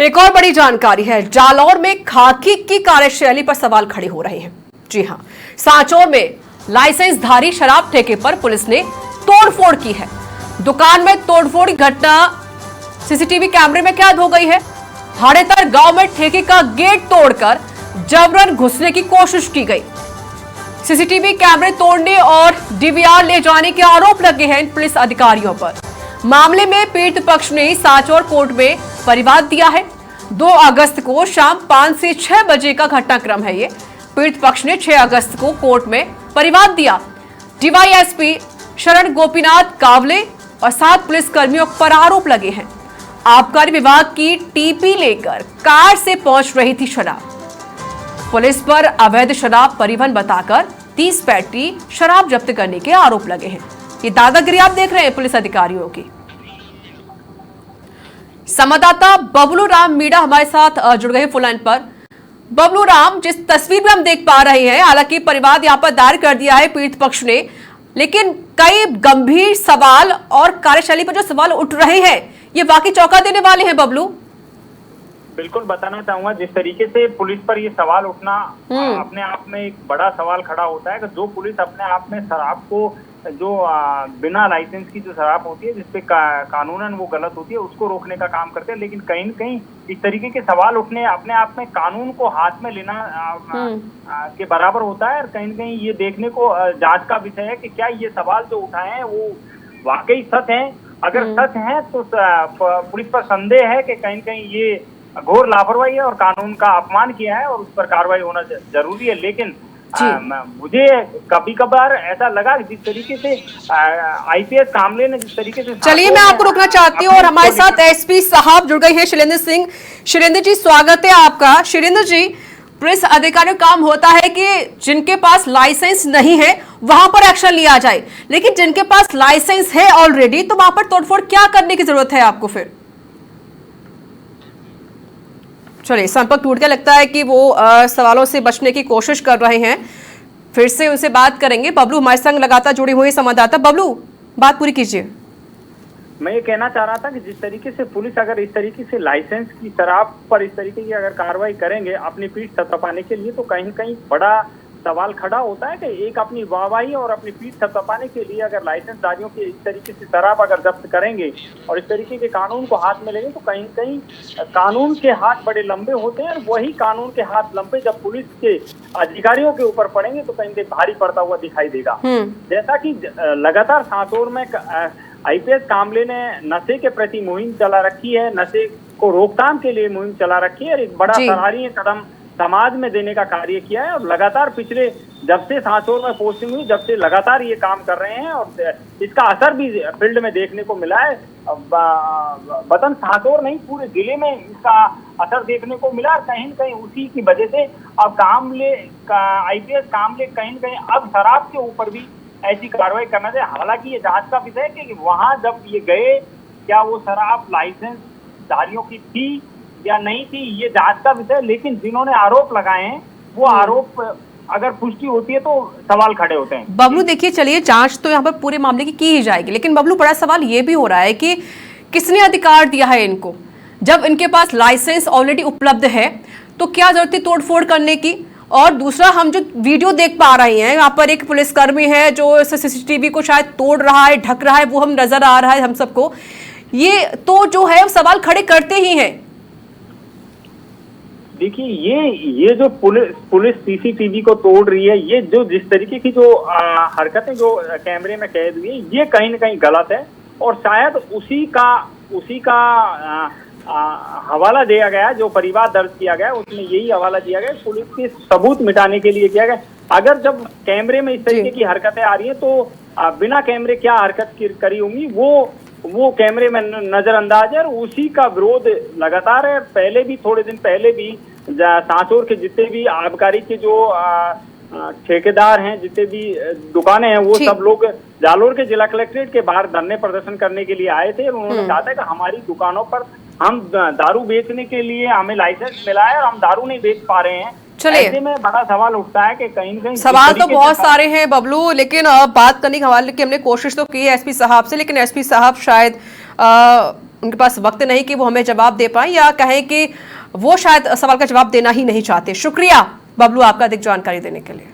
एक और बड़ी जानकारी है, जालौर में खाकी की कार्यशैली पर सवाल खड़े हो रहे हैं। जी हां, सांचौर में लाइसेंसधारी शराब ठेके पर पुलिस ने तोड़फोड़ की है। दुकान में तोड़फोड़ की घटना सीसीटीवी कैमरे में कैद हो गई है। हाड़ेतर गांव में ठेके का गेट तोड़कर जबरन घुसने की कोशिश की गई। सीसीटीवी कैमरे तोड़ने और डीवीआर ले जाने के आरोप लगे हैं पुलिस अधिकारियों पर। मामले में पीड़ित पक्ष ने सांचौर कोर्ट में परिवाद दिया है। 2 अगस्त को शाम 5 से 6 बजे का घटनाक्रम है ये। पीड़ित पक्ष ने 6 अगस्त को कोर्ट में परिवाद दिया। डीवाईएसपी शरण गोपीनाथ कावले और 7 पुलिस कर्मियों पर आरोप लगे हैं। आबकारी विभाग की टीपी लेकर कार से पहुंच रही थी शराब। पुलिस पर अवैध शराब परिवहन बताकर 30 पेटी शराब जब्त करने के आरोप लगे हैं। ये दादागिरी आप देख रहे हैं पुलिस अधिकारियों की। संवाददाता बबलू राम मीणा हमारे साथ जुड़ गए फोन लाइन पर। बबलू राम, जिस तस्वीर में हम देख पा रहे हैं, हालांकि परिवाद यहाँ पर दायर कर दिया है पीड़ित पक्ष ने, लेकिन कई गंभीर सवाल और कार्यशैली पर जो सवाल उठ रहे हैं, ये वाकई चौंका देने वाले हैं। बबलू, बिल्कुल बताना चाहूंगा, जिस तरीके से पुलिस पर ये सवाल उठना अपने आप में एक बड़ा सवाल खड़ा होता है कि जो पुलिस अपने आप में शराब को, जो बिना लाइसेंस की जो शराब होती है, जिसपे कानूनन वो गलत होती है, उसको रोकने का काम करते हैं, लेकिन कहीं न कहीं इस तरीके के सवाल उठने अपने आप में कानून को हाथ में लेना के बराबर होता है। और कहीं न कहीं ये देखने को जांच का विषय है कि क्या ये सवाल जो उठाए हैं वो वाकई सच है। अगर सच है तो पुलिस पर संदेह है कि कहीं न कहीं ये घोर लापरवाही है और कानून का अपमान किया है और उस पर कार्रवाई होना जरूरी है। लेकिन मुझे कभी कभार ऐसा लगा कि जिस तरीके से आईपीएस कामले ने जिस तरीके से, चलिए मैं आपको रोकना चाहती हूँ और हमारे साथ एसपी साहब जुड़ गए हैं, शैलेंद्र सिंह। शैलेंद्र जी, स्वागत है आपका। शैलेंद्र जी, पुलिस अधिकारियों का काम होता है कि जिनके पास लाइसेंस नहीं है वहां पर एक्शन लिया जाए, लेकिन जिनके पास लाइसेंस है ऑलरेडी, तो वहां पर तोड़फोड़ क्या करने की जरूरत है आपको फिर? चलिए, संपर्क टूट गया, लगता है कि वो सवालों से बचने की कोशिश कर रहे हैं। फिर से उनसे बात करेंगे। बबलू हमारे संग लगातार जुड़े हुए संवाददाता। बबलू, बात पूरी कीजिए। मैं ये कहना चाह रहा था कि जिस तरीके से पुलिस अगर इस तरीके से लाइसेंस की शराब पर इस तरीके की अगर कार्रवाई करेंगे अपनी पीठ थपथपाने के लिए, तो कहीं न कहीं बड़ा सवाल खड़ा होता है कि एक अपनी वाहवाही और अपनी पीठ थपथपाने के लिए अगर लाइसेंसधारियों की इस तरीके से शराब अगर जब्त करेंगे और इस तरीके के कानून को हाथ में लेंगे, तो कहीं कहीं कानून के हाथ बड़े लंबे होते हैं। और वही कानून के हाथ लंबे जब पुलिस के अधिकारियों के ऊपर पड़ेंगे तो कहीं भारी पड़ता हुआ दिखाई देगा। जैसा कि लगातार सांचौर में आईपीएस कामले ने नशे के प्रति मुहिम चला रखी है, नशे को रोकथाम के लिए मुहिम चला रखी है और एक बड़ा सराहनीय कदम समाज में देने का कार्य किया है। और लगातार पिछले जब से सांचौर में पोस्टिंग हुई, जब से लगातार ये काम कर रहे हैं और इसका असर भी फील्ड में देखने को मिला है। वतन सांचौर नहीं, पूरे जिले में इसका असर देखने को मिला। कहीं न कहीं उसी की वजह से अब आईपीएस कामले कहीं न कहीं अब शराब के ऊपर भी ऐसी कार्रवाई करना चाहिए। हालांकि ये जांच का विषय है कि वहां जब ये गए, क्या वो शराब लाइसेंस धारियों की थी या नहीं थी, ये जांच का विषय। लेकिन जिन्होंने आरोप लगाए हैं वो आरोप अगर पुष्टि होती है तो सवाल खड़े होते हैं। बबलू, देखिए, चलिए जांच तो यहाँ पर पूरे मामले की ही जाएगी, लेकिन बबलू, बड़ा सवाल ये भी हो रहा है कि किसने अधिकार दिया है इनको? जब इनके पास लाइसेंस ऑलरेडी उपलब्ध है तो क्या जरूरत है तोड़फोड़ करने की? और दूसरा, हम जो वीडियो देख पा रहे हैं, यहाँ पर एक पुलिसकर्मी है जो सीसीटीवी को शायद तोड़ रहा है, ढक रहा है, वो हम नजर आ रहा है हम सबको। ये तो जो है सवाल खड़े करते ही हैं। देखिए, ये जो पुलिस सीसीटीवी को तोड़ रही है, ये जो जिस तरीके की जो हरकतें जो कैमरे में कैद हुई है, ये कहीं न कहीं गलत है। और शायद उसी का हवाला दिया गया, जो परिवाद दर्ज किया गया उसमें यही हवाला दिया गया, पुलिस के सबूत मिटाने के लिए किया गया। अगर जब कैमरे में इस तरीके की हरकतें आ रही है तो बिना कैमरे क्या हरकत करी होंगी वो कैमरे में नजरअंदाज है। और उसी का विरोध लगातार है। पहले भी, थोड़े दिन पहले भी सांचौर के जितने भी आबकारी के जो ठेकेदार हैं, जितने भी दुकानें हैं, वो सब लोग जालौर के जिला कलेक्ट्रेट के बाहर धरने प्रदर्शन करने के लिए आए थे। उन्होंने कहा था कि हमारी दुकानों पर हम दारू बेचने के लिए हमें लाइसेंस मिला है और हम दारू नहीं बेच पा रहे हैं। ऐसे में बड़ा सवाल उठता है कि कहीं कहीं सवाल तो बहुत सारे हैं बबलू, लेकिन बात करने के हवाले की हमने कोशिश तो की है एसपी साहब से, लेकिन एसपी साहब शायद उनके पास वक्त नहीं कि वो हमें जवाब दे पाए, या कहें कि वो शायद सवाल का जवाब देना ही नहीं चाहते। शुक्रिया बबलू आपका अधिक जानकारी देने के लिए।